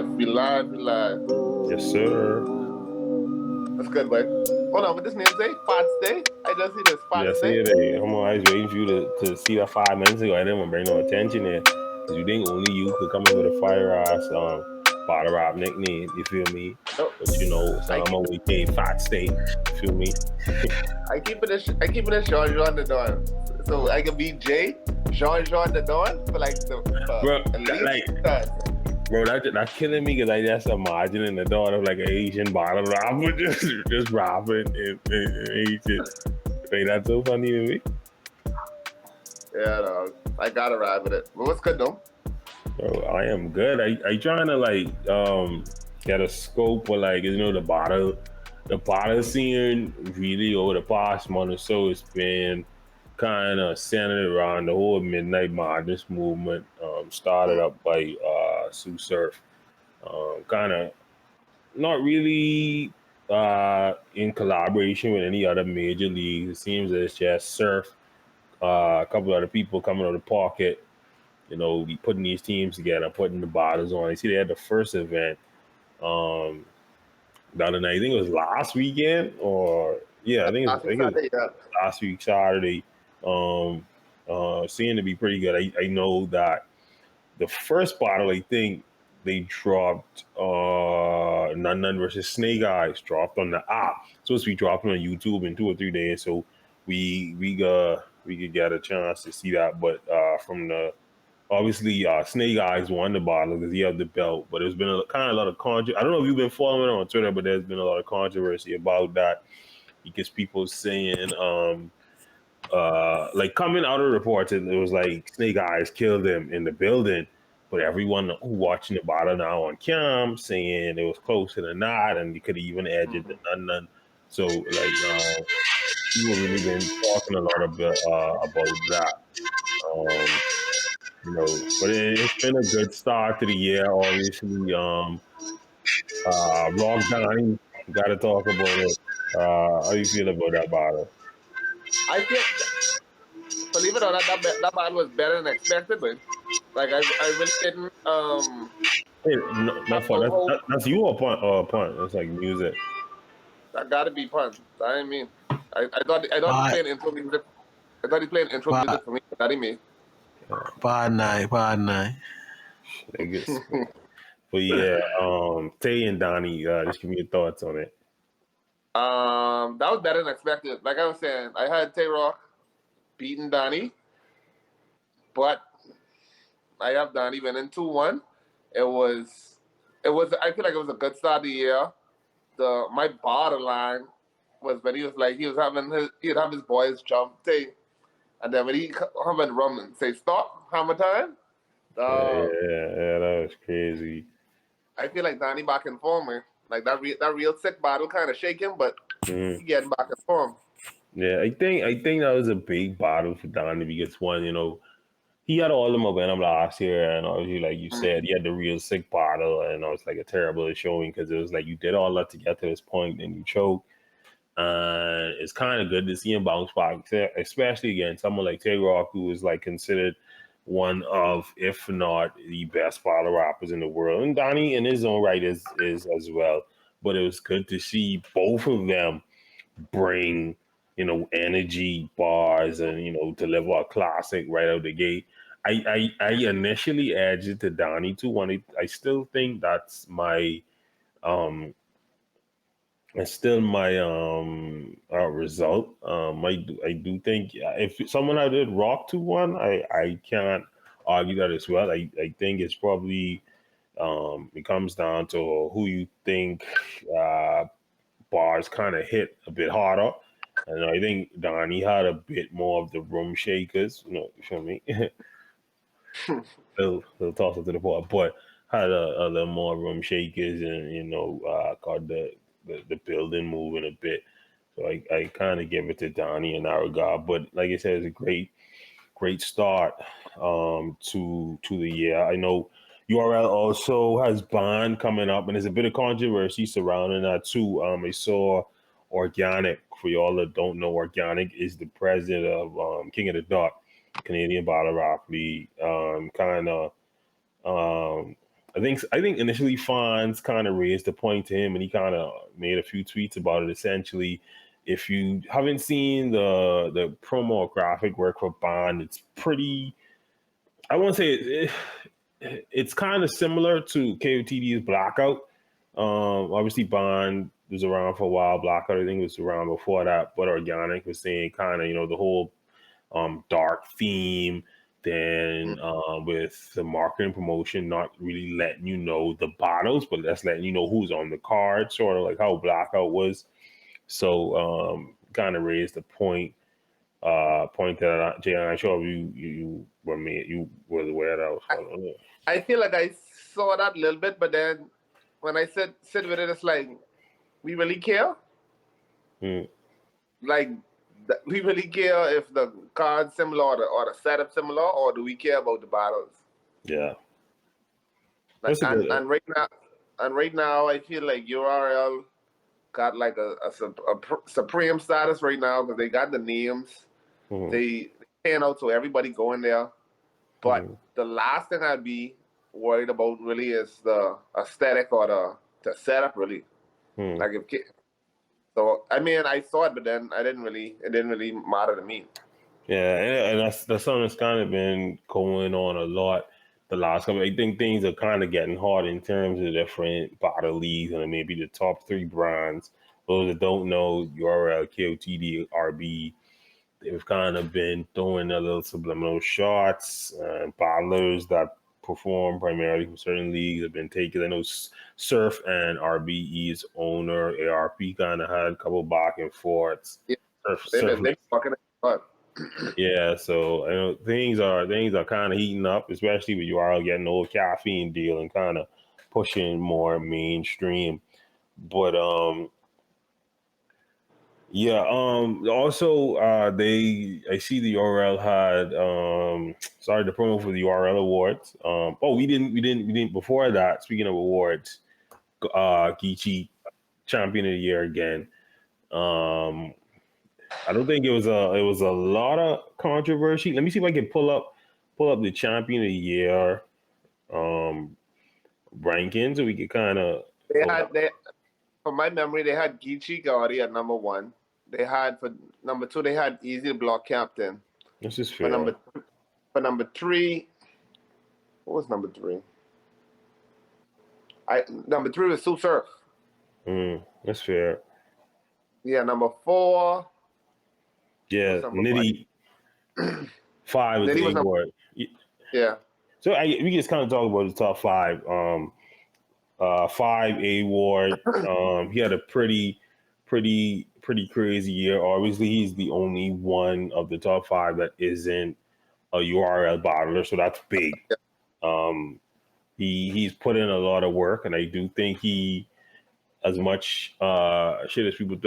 We live. Yes, sir. That's good, boy. Hold on, what this name say? Fats Day? I just see this Fats Yes, Day. here they. I'm always waiting for you to see that 5 minutes ago. I didn't want to bring no attention there because you think only you could come up with a fire ass bottle rap nickname. You feel me? No, But so I I'm keep always saying fat state. You feel me? I keep it Jean Jean the Don. So I can be Jean Jean the Don for like the for Bro, at least like, 2 times. bro, that's killing me because I just imagining the daughter of like an Asian bottle rapper just rapping in Asian. Like, that's so funny to me. Yeah, dog. I gotta ride with it. But what's good though? Bro, I am good. I trying to like get a scope of like the bottle scene really over the past month or so. It's been kind of centered around the whole midnight madness movement. Started up by Sue Surf. Kind of not really in collaboration with any other major leagues. It seems that it's just Surf, a couple other people coming out of the pocket, we putting these teams together, putting the bottles on. I see they had the first event um the other night. I think it was last weekend, or yeah, Last I week think it was Saturday, yeah. last week Saturday. Um Seemed to be pretty good. I know that the first bottle, I think they dropped None versus Snake Eyes dropped on the app. Supposed to be dropping on YouTube in 2 or 3 days. So we could get a chance to see that. But from the obviously, Snake Eyes won the bottle because he had the belt, but there's been a lot of controversy. I don't know if you've been following it on Twitter, but there's been a lot of controversy about that because people saying, like coming out of reports, it was like Snake Eyes killed him in the building, but everyone who watching the bottle now on cam saying it was closer than that, and you could even edge it to Mm-hmm. none. So like, people really been talking a lot about that. Um, but it's been a good start to the year. Obviously, Rock Donnie, got to talk about it. How you feel about that battle? I feel believe it or not, that battle was better than expected, but like I really didn't Hey, no, have not for no that. hope. That's you or punt. It's like music. That gotta be pun. I mean, I thought he Bad, playing intro music. I thought he playing intro bad, music for me. That he me. bad night, bad night. I guess. But yeah, Tay and Donnie, just give me your thoughts on it. That was better than expected. Like I was saying, I had Tay Rock beating Donnie, but I have Donnie winning 2-1. It was I feel like it was a good start of the year. My bottom line was when he was like he'd have his boys jump Tay, and then when he come and rum and say stop, hammer time. Dog, Yeah, that was crazy. I feel like Donnie back in form, man. Like that real sick battle kind of shaking, but Mm. he getting back in form. Yeah, I think that was a big battle for Donnie because one, he had all the momentum last year, and obviously, like you Mm. said, he had the real sick battle, and it was like a terrible showing because it was like you did all that to get to this point, and you choke. And it's kind of good to see him bounce back, especially against someone like Tay Rock, who is like considered one of, if not the best battle rappers in the world, and Donnie in his own right is as well. But it was good to see both of them bring energy bars and deliver a classic right out the gate. I initially edged it to Donnie too. I still think um that's still my result. I do think if someone I did Rock 2-1, I can't argue that as well. I think it's probably it comes down to who you think uh bars kind of hit a bit harder. And I think Donnie had a bit more of the room shakers, you feel me? They'll toss it to the ball, but had a little more room shakers and caught the building moving a bit. So I kind of give it to Donnie in that regard. But like I said, it's a great start to the year. I know URL also has Bond coming up, and there's a bit of controversy surrounding that too. I saw Organic. For y'all that don't know, Organic is the president of King of the Dot, Canadian Bottle Rap League. Kind of I think initially Fonz kind of raised the point to him, and he kind of made a few tweets about it. Essentially, if you haven't seen the promo or graphic work for Bond, it's pretty. I won't say it's kind of similar to KOTD's Blackout. Obviously Bond was around for a while. Blackout, I think, was around before that. But Organic was saying kind of, the whole dark theme. Then with the marketing promotion, not really letting you know the bottles, but that's letting you know who's on the card, sort of like how Blackout was. So kind of raised the point that Jay, I'm sure you were aware that was. I feel like I saw that a little bit, but then when I sit with it, it's like, we really care? Like, we really care if the card's similar or the setup similar, or do we care about the battles? Yeah. Like, and right now, I feel like URL got like a supreme status right now because they got the names. They paying out to everybody going there. But the last thing I'd be worried about really is the aesthetic or the setup really. Like so I mean, I saw it, but then it didn't really matter to me. Yeah, and that's something that's kind of been going on a lot the last couple. I think things are kind of getting hard in terms of different bottle leagues and maybe the top 3 brands. Those that don't know, URL, KOTD, RB, they've kind of been throwing a little subliminal shots. Bottlers that perform primarily from certain leagues have been taken. I know Surf and RBE's owner, ARP, kind of had a couple back and forths. Yeah, Surf, they fucking fun. Yeah, so I know things are kind of heating up, especially with URL getting the old caffeine deal and kind of pushing more mainstream. But yeah, also I see the URL had sorry, the promo for the URL awards. We didn't before that, speaking of awards, Geechee champion of the year again. I don't think it was a lot of controversy. Let me see if I can pull up the champion of the year rankings so we could kind of. From my memory, they had Geechee Gaudi at number 1. They had for number 2, they had Easy Block Captain. This is fair. For number 3, what was number 3? Number 3 was Sue Surf. That's fair. Yeah, number 4. Yeah, Nitty 5 was the award. Yeah. So we just kind of talk about the top 5. 5 award. He had a pretty crazy year. Obviously, he's the only one of the top 5 that isn't a URL bottler, so that's big. He's put in a lot of work, and I do think he, as much shit as people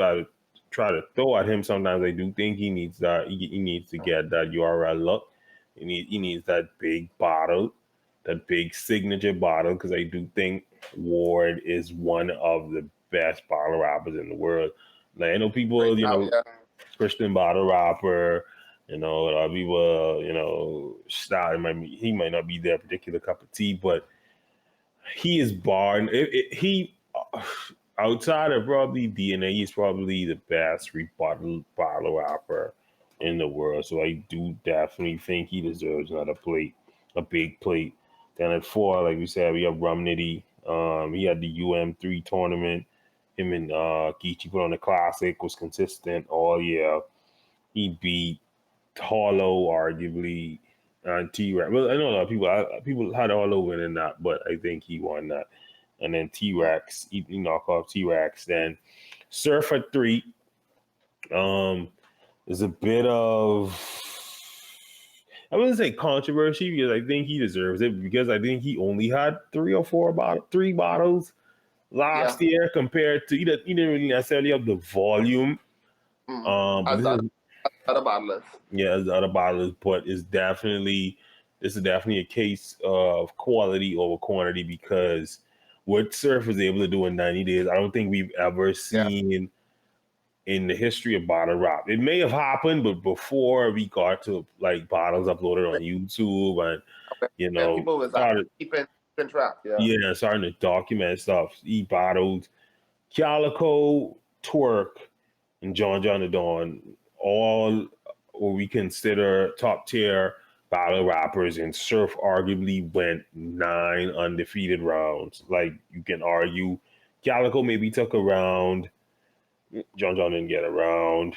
try to throw at him, sometimes I do think he needs that. He needs to get that URL look. He needs that big bottle, that big signature bottle, because I do think Ward is one of the best bottle rappers in the world. Like, I know people, Christian bottle rapper, a lot of people, style he might not be their particular cup of tea, but he is barred. He outside of probably DNA, he's probably the best bottle rapper in the world. So I do definitely think he deserves another plate, a big plate. Then at 4, like we said, we have Rum Nitty. He had the UM3 tournament. Him and Geechee put on the classic, was consistent all year. He beat Hollow, arguably, and T-Rex. Well, I know a lot of people had Hollow winning that, but I think he won that. And then T-Rex, he knocked off T-Rex. Then Surf at 3. There's a bit of, I wouldn't say controversy, because I think he deserves it, because I think he only had 3 bottles last year compared to, he didn't really necessarily have the volume. As other bottlers. Yeah, as other bottlers, but this is definitely a case of quality over quantity, because what Surf was able to do in 90 days, I don't think we've ever seen in the history of bottle rap. It may have happened, but before we got to like bottles uploaded on YouTube and people was keeping track, yeah. Yeah, starting to document stuff. He battled Calico, Twerk, and John the Dawn, all what we consider top tier battle rappers, and Surf arguably went 9 undefeated rounds. Like you can argue, Calico maybe took a round. John didn't get a round.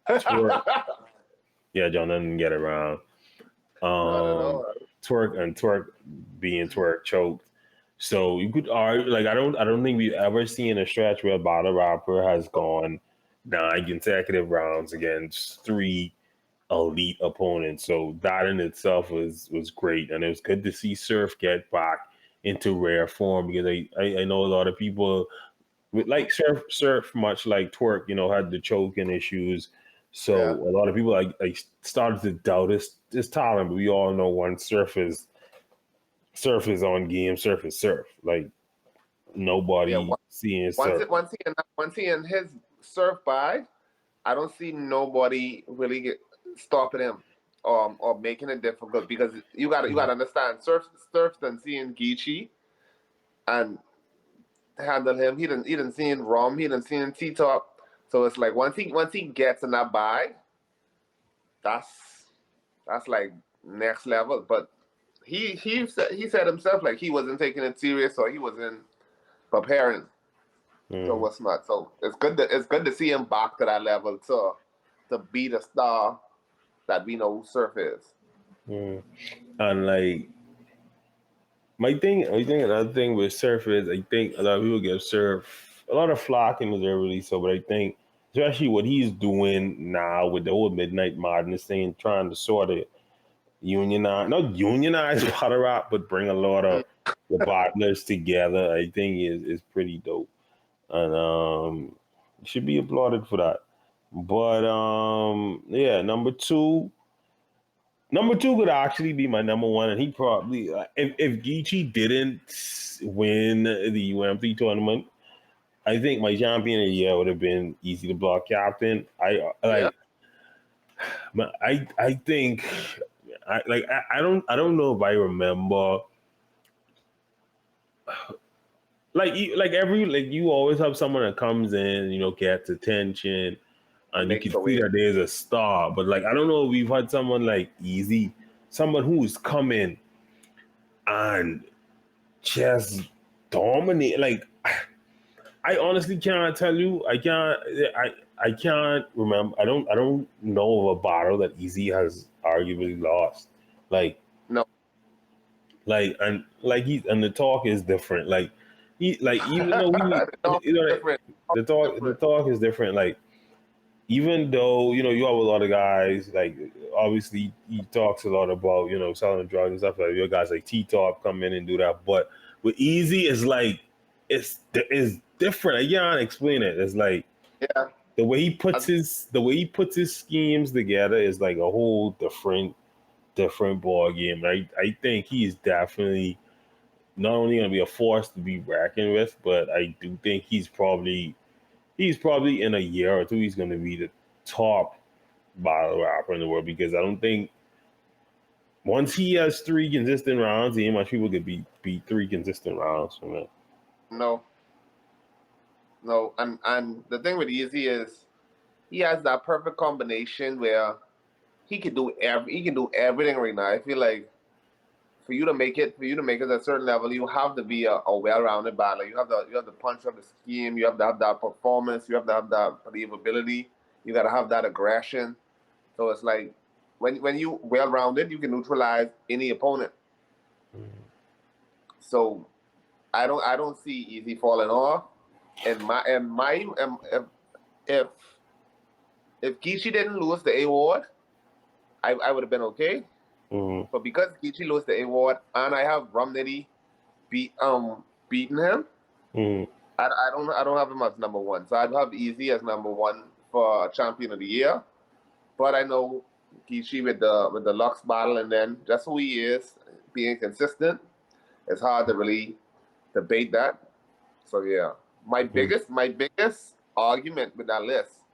Twerk, yeah, John didn't get a round. Not at all. Twerk being Twerk choked. So you could argue, like I don't think we've ever seen a stretch where a battle rapper has gone 9 consecutive rounds against 3 elite opponents. So that in itself was great, and it was good to see Surf get back into rare form, because I know a lot of people with like Surf much like Twerk, had the choking issues. So Yeah. a lot of people like started to doubt his talent, but we all know once Surf is on game, Surf is Surf. Like Yeah, nobody seeing Surf. once he in his surf by, I don't see nobody really stopping him or making it difficult, because you gotta understand, Surf done seeing Geechee and handle him. He done seeing Rom, he done seeing T Top. So it's like once he gets in that bag, that's like next level. But he said himself like he wasn't taking it serious, or he wasn't preparing. So what's not? So it's good to see him back to that level to be the star that we know who Surf is. And like another thing with Surf is, I think a lot of people give Surf a lot of flack, and they're really so, but I think especially what he's doing now with the whole Midnight Madness thing, trying to sort of not unionize battle rap, but bring a lot of the partners together, I think is pretty dope. And should be applauded for that. But yeah, number two could actually be my number one, and he probably if Geechee didn't win the UMP tournament, I think my champion of the year would have been Easy to Block Captain. Yeah. I think I don't know if I remember like you always have someone that comes in, gets attention, and you Makes can a see way. that there's a star. But like I don't know if we've had someone like Easy, someone who's come in and just dominate. Like I honestly cannot tell you. I can't remember. I don't know of a battle that Easy has arguably lost. Like No. And the talk is different. Like even though No, different. the talk is different. Like even though you have a lot of guys, like obviously he talks a lot about selling drugs and stuff, like your guys like T Top come in and do that, but with Easy it's like it's different. I can't explain it. It's like Yeah. the way he puts his schemes together is like a whole different ball game. I think he's definitely not only going to be a force to be reckoned with, but I do think he's probably in a year or two he's going to be the top battle rapper in the world, because I don't think once he has 3 consistent rounds, ain't much people could beat 3 consistent rounds from it. No. No. And the thing with Easy is he has that perfect combination where he can do everything right now. I feel like for you to make it at a certain level, you have to be a well-rounded battler. You have to punch up the scheme. You have to have that performance. You have to have that believability. You got to have that aggression. So it's like when you well-rounded, you can neutralize any opponent. So I don't see Easy falling off. If Geechee didn't lose the award, I would have been okay. But because Geechee lost the award and I have Rum Nitty beating him, I don't have him as number one. So I'd have Easy as number one for champion of the year. But I know Geechee with the Lux battle, and then just who he is, being consistent, it's hard to really debate that. So yeah, my biggest argument with that list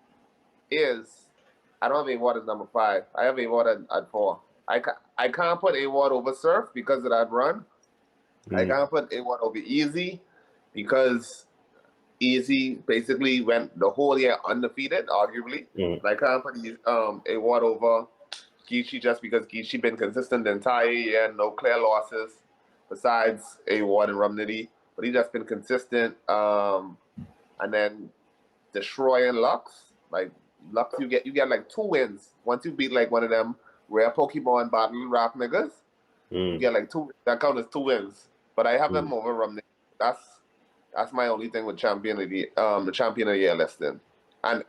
is I don't have Award as number 5. I have Award at 4. I can't put Award over Surf because of that run. I can't put A1 over Easy because Easy basically went the whole year undefeated, arguably. Mm. I can't put A1 over Geechee just because Geechee been consistent the entire year, no clear losses besides A1 and Rumnitty, but he just been consistent. And then destroying Lux. Like Lux, you get like 2 wins once you beat like one of them rare Pokemon battle rap niggas. You get like 2. That count as 2 wins. But I have them over Rumnitty. That's my only thing with the champion of the year listing. And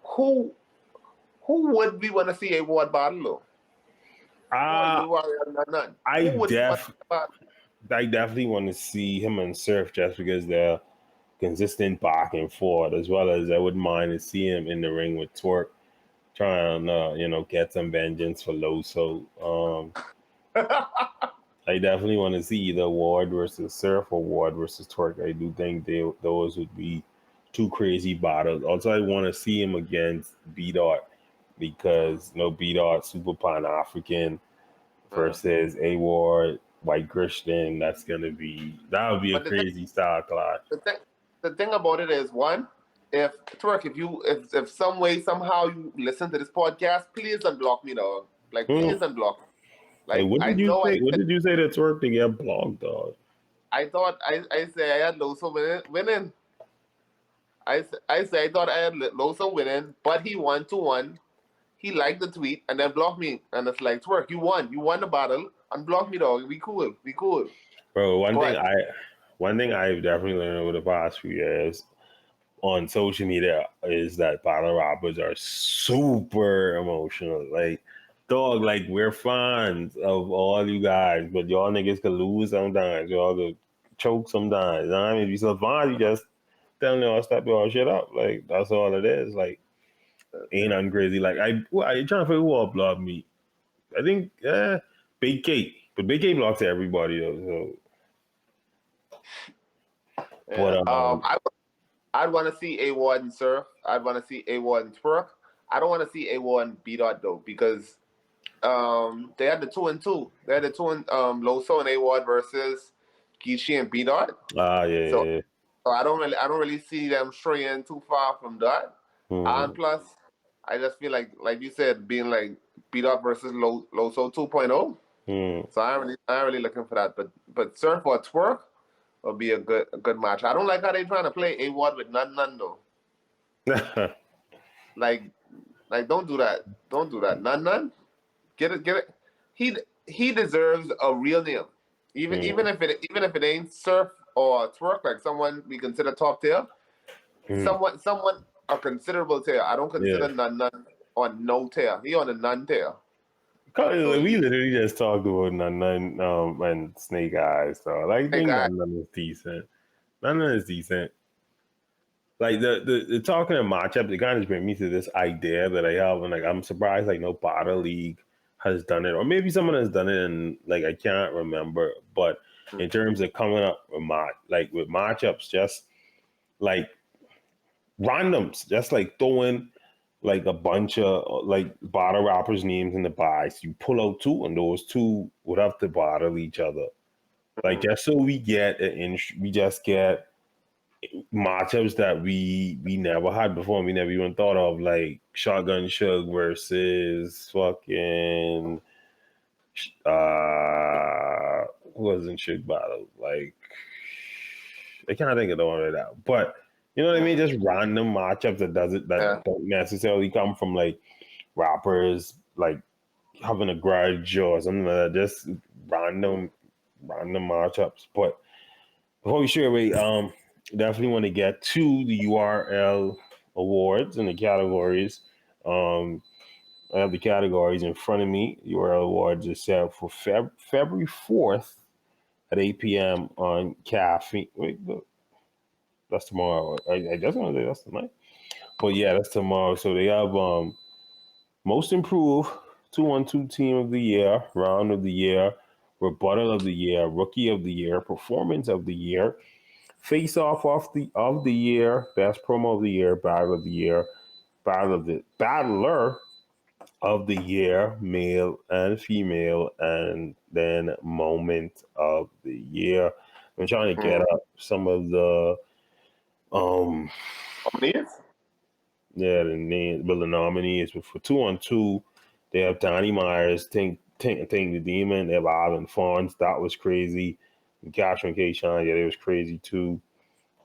who would we want to see a ward battle though? I definitely want to see him and Surf just because they're consistent back and forth, as well as I wouldn't mind to see him in the ring with Twerk, trying to get some vengeance for Loso. I definitely want to see either Ward versus Surf or Ward versus Twerk. I do think those would be two crazy battles. Also, I want to see him against B-Dot because B-Dot super Pan-African versus A-Ward White Christian. That would be a crazy style clash. The thing about it is, one, if Twerk, if some way somehow you listen to this podcast, please unblock me, dog. Like please unblock me. Like what did you say to Twerk to get blocked, dog? I thought I say I had Loso winning. I say I thought I had Loso winning, but he won 2-1. He liked the tweet and then blocked me, and it's like Twerk, you won the battle. Unblock me, dog. We cool. Bro, one thing I've definitely learned over the past few years on social media is that battle rappers are super emotional. Like, dog, like we're fans of all you guys, but y'all niggas could lose sometimes. Y'all could choke sometimes. I mean, if you still fine, you just telling y'all step y'all shit up. Like, that's all it is. Like, ain't nothing crazy. Like, I trying to figure who all blocked me. I think Big K. But Big K blocks everybody though. So. Yeah. But I'd want to see A1 and Surf. I'd want to see A1 and Twerk. I don't want to see A1 and B-Dot though because they had the 2-2. They had the 2 and Loso and A1 versus Geechee and B-Dot. Yeah. So I don't really see them straying too far from that. And plus, I just feel like you said, being like B-Dot versus Loso 2.0. So I'm really looking for that. But Surf or Twerk will be a good match. I don't like how they trying to play A1 with none though. like don't do that. Don't do that. None. Get it. He deserves a real name. Even if it ain't Surf or Twerk, like someone we consider top tier. Someone a considerable tier. I don't consider none on no tier. He on a none tier. We literally just talked about none and Snake Eyes. So like, I think none is decent. None is decent. Like the talking of matchups, it kind of bring me to this idea that I have, and like I'm surprised like no battle league has done it, or maybe someone has done it, and like I can't remember. But in terms of coming up with matchups, just like randoms, just like throwing like a bunch of like battle rappers' names in the box. You pull out 2, and those 2 would have to battle each other. Like just so we get we just get matchups that we never had before, and we never even thought of, like Shotgun Shug versus fucking who was in Shug battle? Like I can't think of the one right now, but you know what I mean? Just random matchups that don't necessarily come from like rappers like having a grudge or something like that. Just random matchups. But before we share away, definitely want to get to the URL awards and the categories. I have the categories in front of me. URL awards is set for February 4th at 8 p.m. on Caffeine. Wait, look. That's tomorrow. I just want to say that's tonight. But yeah, that's tomorrow. So they have most improved 2-1-2 team of the year, round of the year, rebuttal of the year, rookie of the year, performance of the year, face off of the year, best promo of the year, battle of the year, battler of the year, male and female, and then moment of the year. I'm trying to get up some of the um Nominees? the names, but the nominees. But for 2-on-2, they have Donnie Myers, Tink the Demon. They have Ivan Fawns. That was crazy. And Catherine K. Sean, yeah, it was crazy too.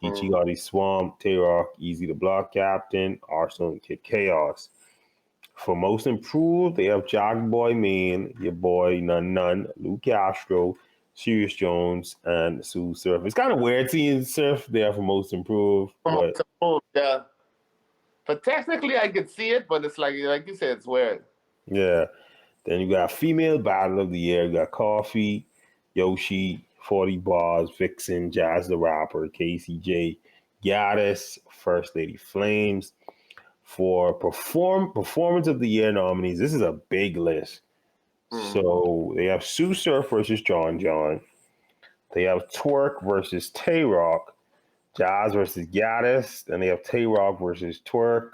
Ichigati Swamp, Tay-Rock, Easy the Block Captain, Arsenal and Kid Chaos. For most improved, they have Jack Boy Man, your boy None, Luke Castro, Sirius Jones, and Sue Surf. It's kind of weird seeing Surf there for most improved, but Yeah. But technically, I could see it, but it's like you said, it's weird. yeah. Then you got Female Battle of the Year. You got Coffee, Yoshi, 40 Bars, Vixen, Jazz the Rapper, Casey J, Gaddis, First Lady Flames. For Performance of the Year nominees, this is a big list. So they have Sue Surf versus John John. They have Twerk versus Tay Rock. Jazz versus Gaddis. Then they have Tay Rock versus Twerk.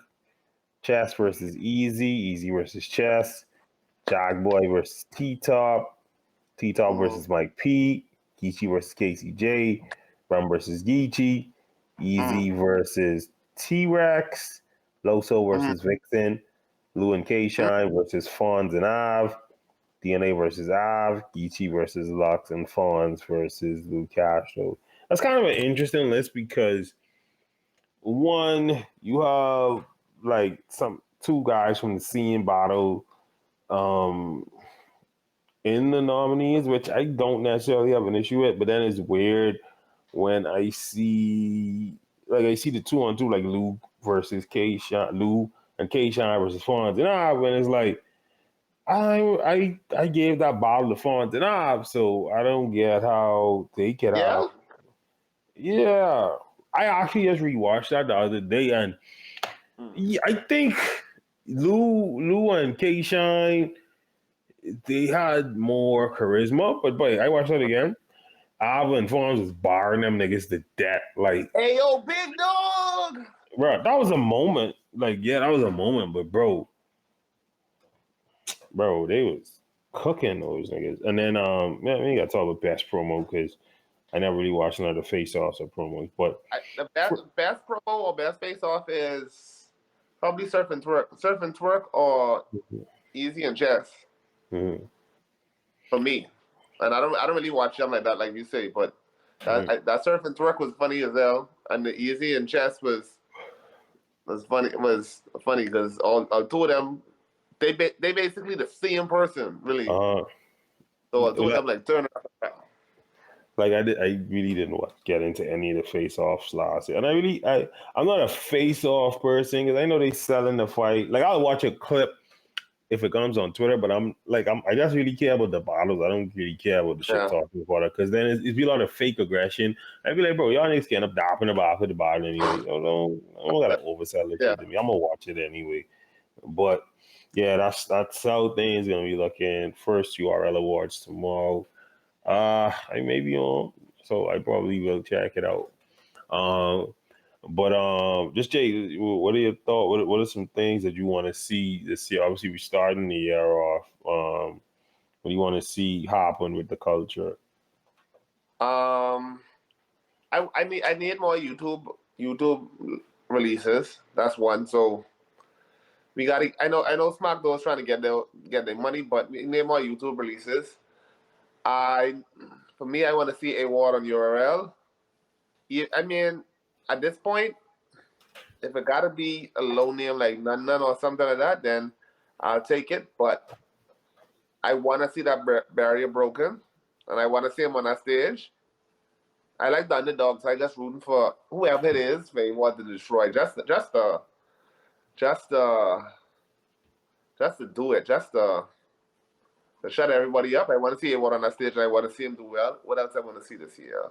Chess versus Easy. Easy versus Chess. Jack Boy versus T Top. T Top versus Mike P. Geechee versus Casey J. Rum versus Geechee. Easy versus T Rex. Loso versus Vixen. Lou and K Shine versus Fonz and Av. DNA versus Av. Geechee versus Lux. And Fonz versus Lou Castro. That's kind of an interesting list because one, you have like some two guys from the scene battle in the nominees, which I don't necessarily have an issue with, but then it's weird when I see the 2-on-2 like Lou versus K Shine, Lou and K Shine versus Fonz and Av, and it's like I gave that bottle to Fonz and Av, so I don't get how they could have. Yeah, I actually just rewatched that the other day, and I think Lou and K Shine they had more charisma, but boy, I watched that again. Ava and Fonz was barring them niggas to death. Like, Hey, yo, big dog! bro, that was a moment. Like, yeah, that was a moment, but bro, they was cooking those niggas. And then, man, we gotta talk about best promo because I never really watched none of the face-offs or promos. But The best promo or best face-off is probably Surf and Twerk, or Easy and Chess for me. And I don't really watch them like that, like you say, but that Surf and Twerk was funny as hell, and the Easy and Chess was funny because all two of them they basically the same person, really. So two of them like turn around. Like I really didn't get into any of the face-offs last year, and I'm not a face-off person because I know they selling the fight. Like I'll watch a clip if it comes on Twitter, but I just really care about the battles. I don't really care about the shit talking about it because then it's be a lot of fake aggression. I'd be like, bro, y'all niggas can't up dapping about the battle anyway. I don't gotta oversell it to me. I'm gonna watch it anyway. But yeah, that's how things gonna be looking. First URL awards tomorrow. I may be on, so I probably will check it out. But just Jay, what are your thoughts? What are some things that you want to see this year? Obviously, we're starting the year off. What do you want to see happen with the culture? I need more YouTube releases. That's one. So we got. I know SmackDown's trying to get their money, but we need more YouTube releases. For me, I want to see a war on URL. I mean, at this point, if it gotta be a low name like None or something like that, then I'll take it. But I want to see that barrier broken, and I want to see him on that stage. I like the underdogs. I just rooting for whoever it is they want to destroy. Just to do it. Just to shut everybody up. I want to see him on that stage, and I want to see him do well. What else I want to see this year?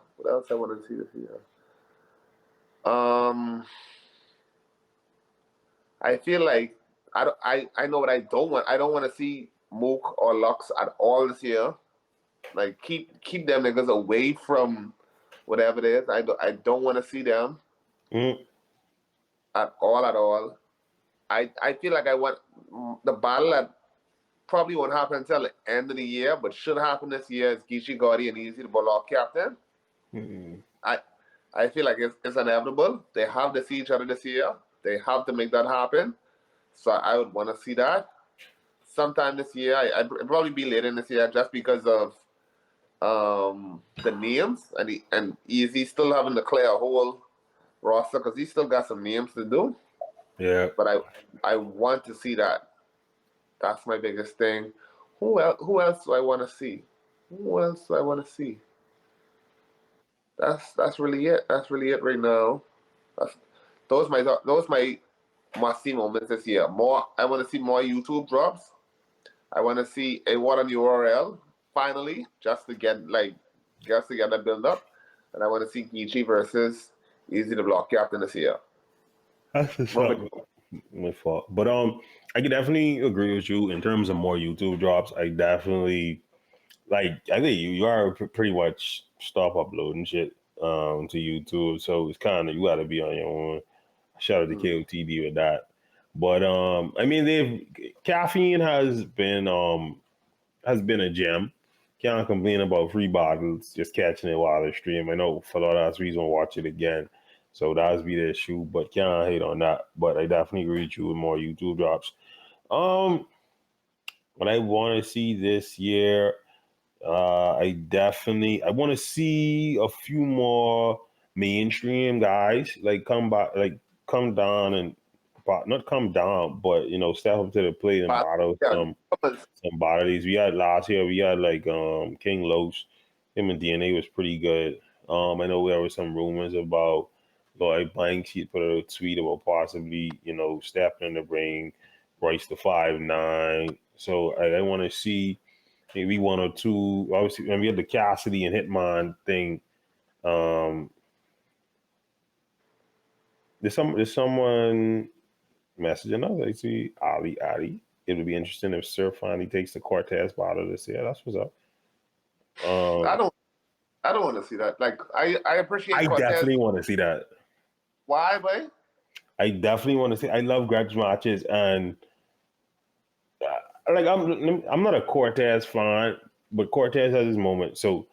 I feel like I know what I don't want. I don't want to see Mook or Lux at all this year. Like keep them niggas away from whatever it is. I don't want to see them at all. I feel like I want the battle probably won't happen until the end of the year, but should happen this year is Geechee Gotti and Easy the Bullock captain. Mm-hmm. I feel like it's inevitable. They have to see each other this year. They have to make that happen. So I would want to see that sometime this year. I'd probably be later in this year just because of the names and Easy still having to clear a whole roster because he still got some names to do. Yeah. But I want to see that. That's my biggest thing. Who else do I want to see? Who else do I want to see? That's really it. That's really it right now. That's, those my must see moments this year. More. I want to see more YouTube drops. I want to see a what on the URL finally, just to get that build up, and I want to see Geechee versus Easy the Block Captain this year. That's just my fault. But I can definitely agree with you in terms of more YouTube drops. I definitely I think you are pretty much stop uploading shit to YouTube. So it's kind of you got to be on your own. Shout out to KOTD with that. But I mean, caffeine has been a gem. Can't complain about free bottles, just catching it while they stream. I know for a lot of us reason watch it again. So that's be the issue, but can't hate on that. But I definitely agree with you with more YouTube drops. What I want to see this year, I want to see a few more mainstream guys come down and not come down, but step up to the plate and bottle some bodies. We had last year. We had King Los. Him and DNA was pretty good. I know there were some rumors about Lloyd Banks. He put a tweet about possibly stepping in the ring, Bryce the 5'9". So I want to see maybe one or two. Obviously, and we had the Cassidy and Hitman thing. There's someone messaging us. I see Ali. It would be interesting if Surf finally takes the Cortez bottle this year. That's what's up. I don't want to see that. Like I appreciate. I Cortez. definitely want to see that. Why, boy? I definitely want to see. I love grudge matches, and I'm not a Cortez fan, but Cortez has his moment. So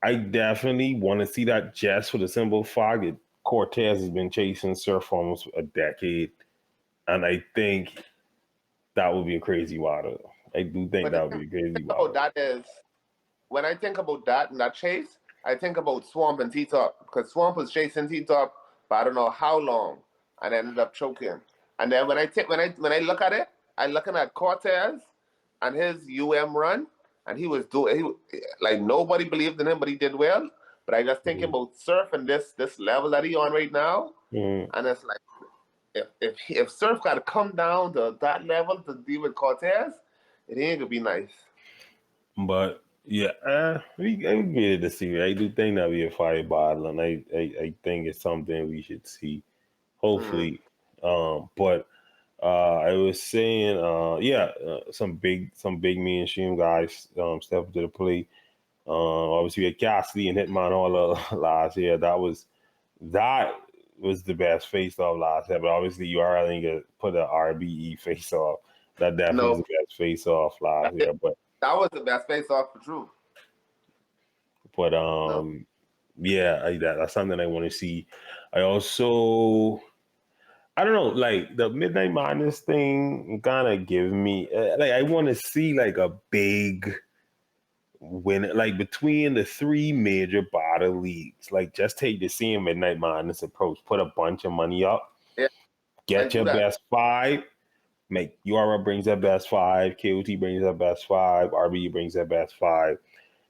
I definitely want to see that just for the simple fact that Cortez has been chasing Surf for almost a decade, and I think that would be a crazy water. I do think that would be a crazy water. That is, when I think about that and that chase, I think about Swamp and T-Top because Swamp was chasing T-Top for I don't know how long and ended up choking. And then when I look at it, I'm looking at Cortez and his run, and he like nobody believed in him, but he did well. But I just thinking about Surf and this level that he on right now, and it's like if Surf got to come down to that level to deal with Cortez, it ain't gonna be nice. But yeah, we get it to see. I do think that be a fire bottle, and I think it's something we should see. Hopefully, but I was saying, some big mainstream guys step up to the plate. Obviously, we had Cassidy and Hitman all last year. That was the best face off last year. But obviously, you are going to put an RBE face off. That definitely was the best face off last year. But that was the best face off for true. But that's something I want to see. I also. I don't know, like the Midnight Madness thing kind of give me I want to see like a big win, like between the three major bottle leagues. Like just take the same Midnight Madness approach, put a bunch of money up, get your best five. Make URL brings their best five, KOT brings their best five, RBE brings their best five.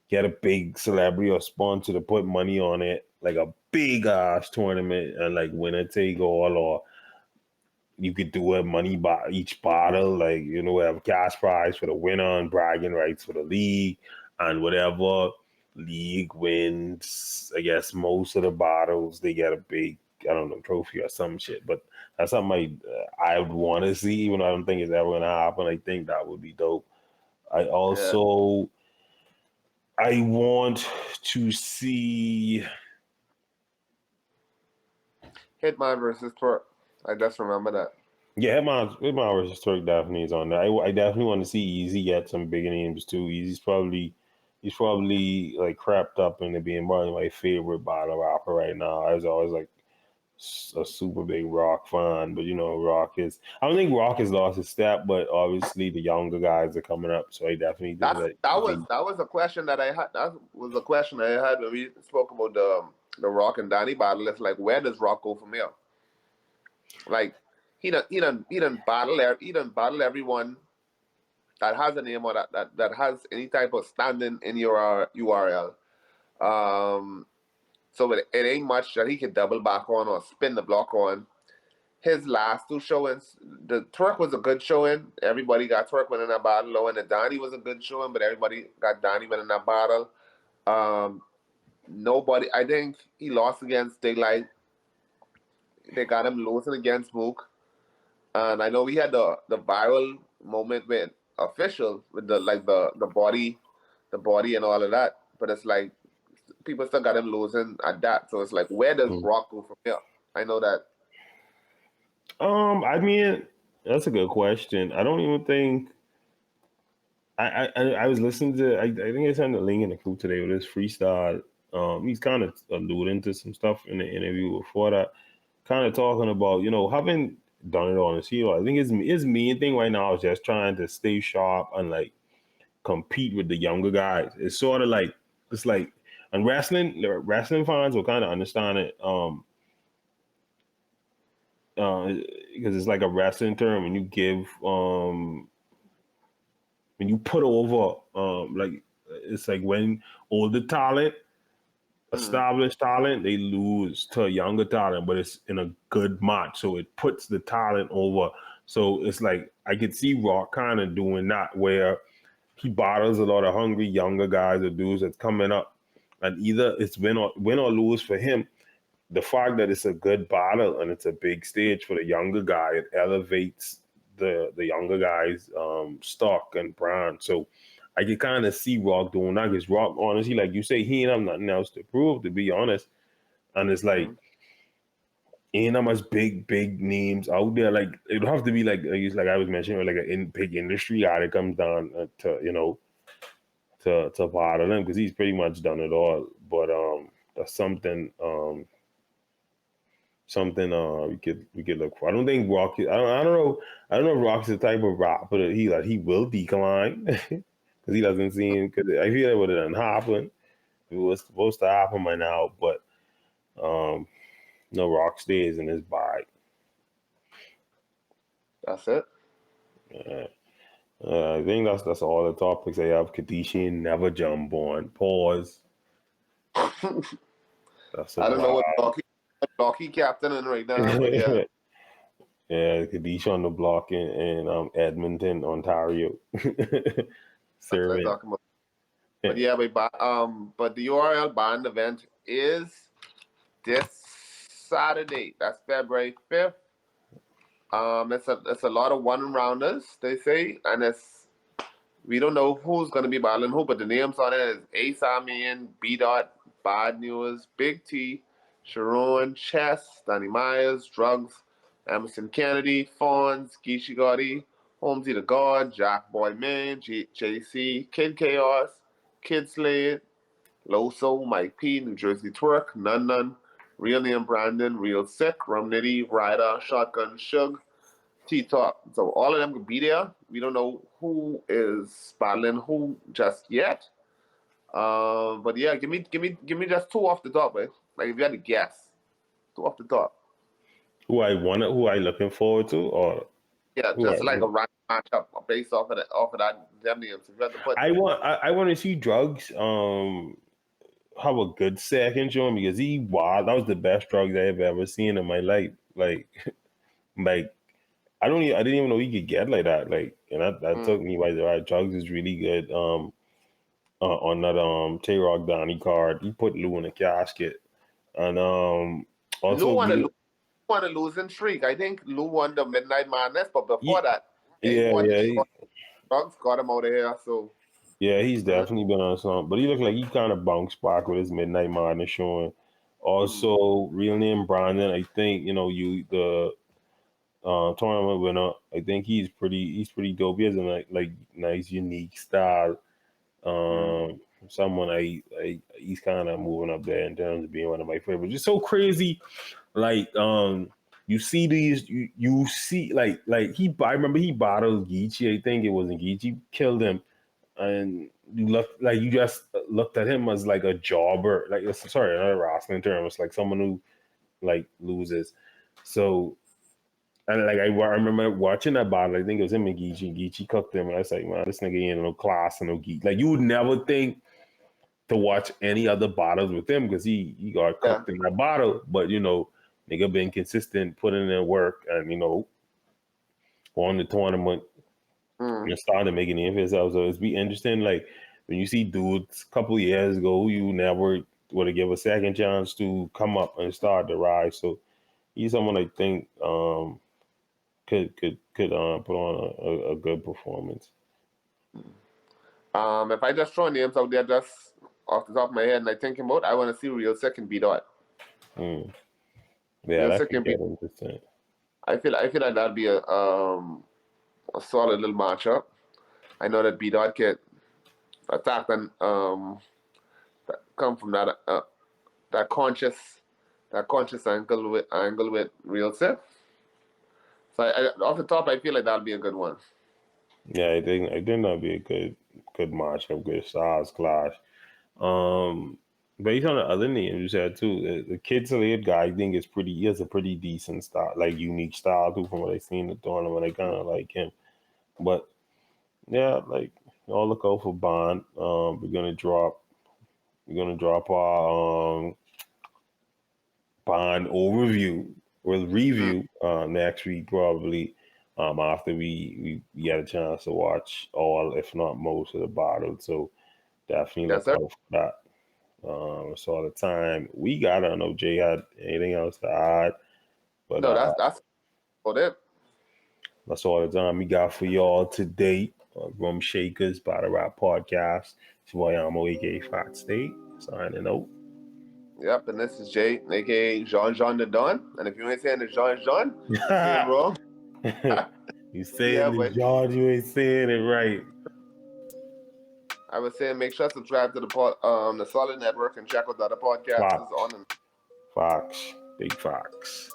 Get a big celebrity or sponsor to put money on it, like a big ass tournament, and like winner take all, or you could do a money by each bottle, like have a cash prize for the winner and bragging rights for the league, and whatever league wins, I guess most of the bottles they get a big, I don't know, trophy or some shit. But that's something I would want to see, even though I don't think it's ever gonna happen. I think that would be dope. I also I want to see Hitman versus Twerk. I just remember that. Yeah, Hitman versus Turk definitely is on there. I definitely want to see Easy get some bigger names too. He's probably like crept up into being probably my favorite battle rapper right now. I was always like a super big Rock fan, but Rock is. I don't think Rock has lost his step, but obviously the younger guys are coming up, so I definitely think That that. that was that was a question that I had. That was a question I had when we spoke about the Rock and Danny battle. It's like, where does Rock go from here? Like he done battle everyone that has a name or that has any type of standing in your URL. Um, so it ain't much that he can double back on or spin the block on. His last two showings, the Twerk was a good showing. Everybody got Twerk winning that battle. And the Donnie was a good showing, but everybody got Donnie winning that battle. Um, Nobody, I think he lost against Daylight. They got him losing against Mook. And I know we had the viral moment with official with the body and all of that. But it's like people still got him losing at that. So it's like, where does Rock go from here? I know that. I mean, that's a good question. I don't even think. I was listening to. I think I sent a link in the group today with this freestyle. He's kind of alluding to some stuff in the interview before that, kind of talking about having done it on his heel. I think his main thing right now is just trying to stay sharp and like compete with the younger guys. It's sort of like it's like and wrestling fans will kind of understand it. Because it's like a wrestling term when you give when you put over like it's like when older talent, established talent, they lose to younger talent, but it's in a good match, so it puts the talent over. So it's like I could see Rock kind of doing that where he bottles a lot of hungry younger guys or dudes that's coming up, and either it's win or lose for him. The fact that it's a good battle and it's a big stage for the younger guy, it elevates the younger guys' stock and brand. So I can kind of see Rock doing that because Rock, honestly, like you say, he ain't have nothing else to prove, to be honest. And it's like ain't that much big names out there. Like it would have to be like I was mentioning, like a big industry guy that comes down to to battle him because he's pretty much done it all. But that's something we could look for. I don't think Rock. I don't know if Rock's the type of rapper that he will decline because he doesn't seem. Because I feel it would have happened. It was supposed to happen by now, but no, Rock stays in his bag. That's it. I think that's all the topics I have. Kadisha never jump on. Pause. That's a I don't know vibe. what blocky captain in right now, but yeah. Yeah, Kadisha on the block in Edmonton, Ontario. That's what I'm Serving. talking about. But yeah, but the URL band event is this Saturday. That's February 5th. It's a lot of one rounders, they say, and we don't know who's gonna be battling who, but the names on it is Ace Armin, B Dot, Bad News, Big T, Sharon, Chess, Danny Myers, Drugs, Emerson Kennedy, Fawns, Geeshi Gotti, Holmesy the God, Jack Boy Man, JC, Kid Chaos, Kid Slade, Loso, Mike P, New Jersey Twerk, Nun, Real Name Brandon, Real Sick, Rum Nitty, Ryder, Shotgun Shug, T-Top. So all of them could be there. We don't know who is battling who just yet. But yeah, give me just two off the top, right? Like if you had to guess, two off the top. Who I looking forward to, or Yeah, who just like a random matchup based off of that them names. If you had to put, I want to see Drugs have a good second show because that was the best Drugs I have ever seen in my life. Like like I didn't even know he could get like that. Like and that took me by the right. Drugs is really good. On that Tay Rock Donnie card, he put Lou in a casket, and Lou also won a losing streak. I think Lou won the Midnight Madness, but before that, yeah, Drugs got him out of here. So yeah, he's definitely been on something, but he looked like he kind of bounced back with his Midnight Madness showing. Also, Real Name Brandon, I think tournament winner. I think he's pretty dope. He has a like nice unique style. Someone he's kind of moving up there in terms of being one of my favorites. It's so crazy. Like you see these you see like I remember he battled Geechee. I think it wasn't Geechee killed him, and you just looked at him as like a jobber. Like sorry, not a wrestling term. It's like someone who like loses. So and like I remember watching that battle. I think it was him and Geechee. Geechee cooked him, and I was like, man, this nigga ain't no class and no geek. Like you would never think to watch any other battles with him because he got cooked in that battle. But nigga been consistent, putting in work, and won the tournament and started making the name for himself. So it's be interesting. Like when you see dudes a couple of years ago, you never would have give a second chance to come up and start to rise. So he's someone I think could put on a good performance. If I just throw names out there just off the top of my head and I think about, I want to see Real Sick and B-Dot. Yeah, Real that Sick could and get interesting. I feel like that'd be a solid little matchup. I know that B-Dot can attack and come from that conscious angle with Real Sick. So off the top, I feel like that'll be a good one. Yeah, I think that'd be a good matchup, good styles clash. Based on the other names you said too, the Kid Slade guy, I think he has a pretty decent style, like unique style too, from what I seen in the tournament. I kind of like him, but yeah, like I'll look out for Bond. We're gonna drop our Bond overview or review next week probably. After we get a chance to watch all, if not most, of the battles. So definitely Yes, look sir. out for that. That's all the time we got. I don't know if Jay had anything else to add, but No, that's about it. that's all the time we got for y'all today. RoomShakers Battle Rap Podcast. It's your boy Amo, aka Fat State, signing out. Yep, and this is Jay, aka Jean the Don. And if you ain't saying the Jean, you're saying wrong. You saying the George, you ain't saying it right. I was saying make sure to subscribe to the Solid Network and check out the other podcasts on. Fox. Big Fox.